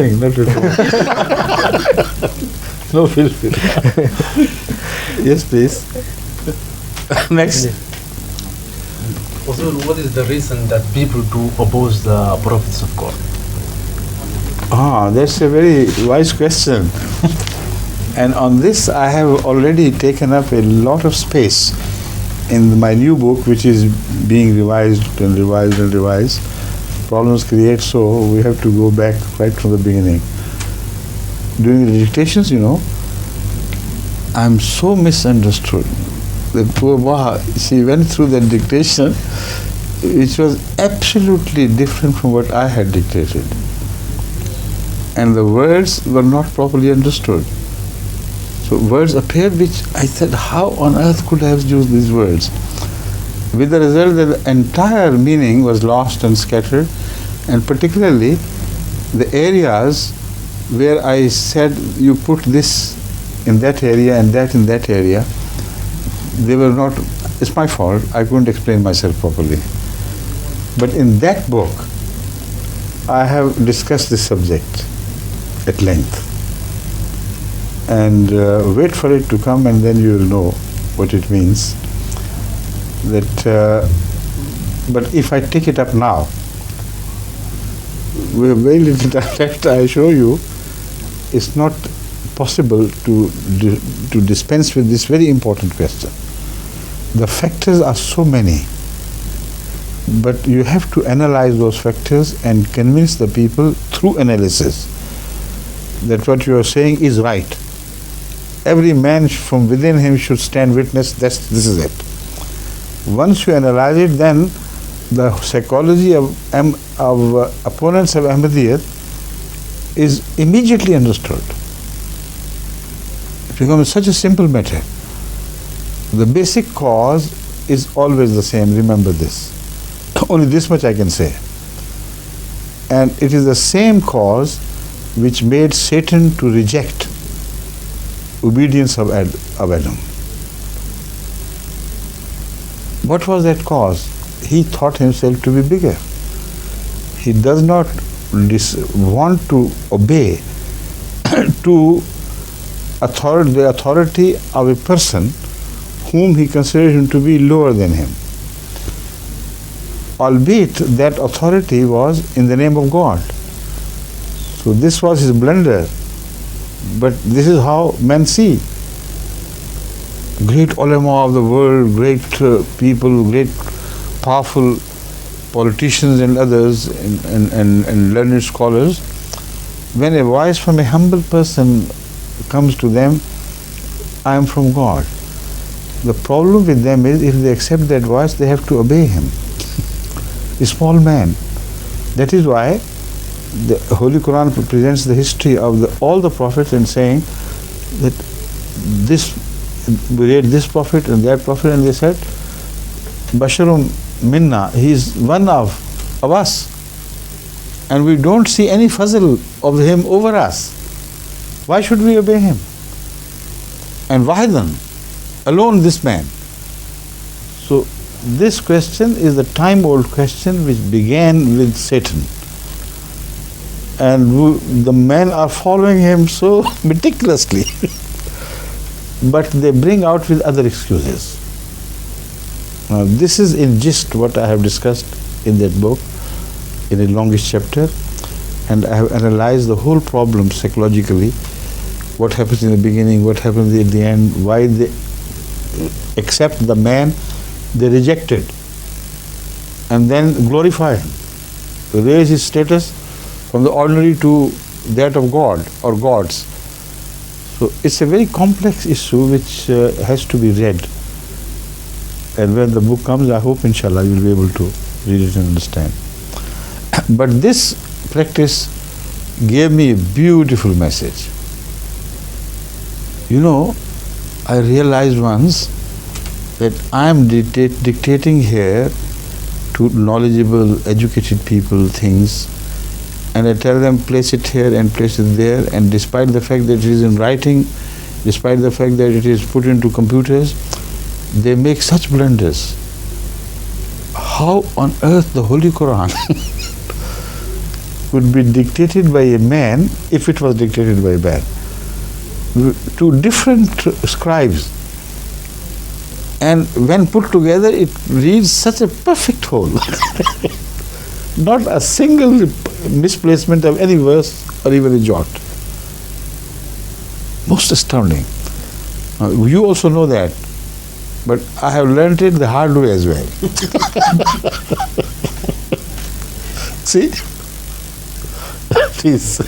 coming, not at all. No, feel free. Yes, please. Next. Also, what is the reason that people do oppose the prophets of God? That's a very wise question. And on this I have already taken up a lot of space in my new book, which is being revised and revised and revised. Problems create, so we have to go back right from the beginning. During the dictations, I'm so misunderstood. The poor Baha, she went through that dictation, which was absolutely different from what I had dictated. And the words were not properly understood. So words appeared which I said, how on earth could I have used these words? With the result that the entire meaning was lost and scattered, and particularly the areas where I said you put this in that area and that in that area, they were not, it's my fault, I couldn't explain myself properly. But in that book, I have discussed this subject at length. And wait for it to come, and then you will know what it means. But if I take it up now, we have very little time left. I assure you, it's not possible to dispense with this very important question. The factors are so many, but you have to analyze those factors and convince the people through analysis that what you are saying is right. Every man from within him should stand witness, this is it. Once you analyze it, then the psychology of opponents of Ahmediyya is immediately understood. It becomes such a simple matter. The basic cause is always the same, remember this. Only this much I can say. And it is the same cause which made Satan to reject obedience of Adam. What was that cause? He thought himself to be bigger. He does not want to obey to the authority of a person whom he considers him to be lower than him. Albeit that authority was in the name of God. So this was his blunder. But this is how men see. Great ulama of the world, great people, great powerful politicians and others and learned scholars, when a voice from a humble person comes to them, I am from God. The problem with them is if they accept that voice, they have to obey him. A small man. That is why the Holy Quran presents the history of all the prophets and saying that we read this prophet and that prophet, and they said, Basharun minna, he is one of us, and we don't see any fazl of him over us. Why should we obey him? And wahidan, alone this man. So this question is the time-old question which began with Satan. And the men are following him so meticulously. But they bring out with other excuses. Now this is in gist what I have discussed in that book, in a longish chapter, and I have analyzed the whole problem psychologically, what happens in the beginning, what happens at the end, why they accept the man they rejected, and then glorify him, raise his status from the ordinary to that of God or gods. So it's a very complex issue which has to be read. And when the book comes, I hope inshallah you will be able to read it and understand. But this practice gave me a beautiful message. I realized once that I am dictating here to knowledgeable, educated people things, and I tell them place it here and place it there, and despite the fact that it is in writing, despite the fact that it is put into computers, they make such blunders. How on earth the Holy Quran would be dictated by a man, if it was dictated by a man, to different scribes. And when put together, it reads such a perfect whole. Not a single misplacement of any verse or even a jot. Most astounding. You also know that, but I have learnt it the hard way as well. See? Please.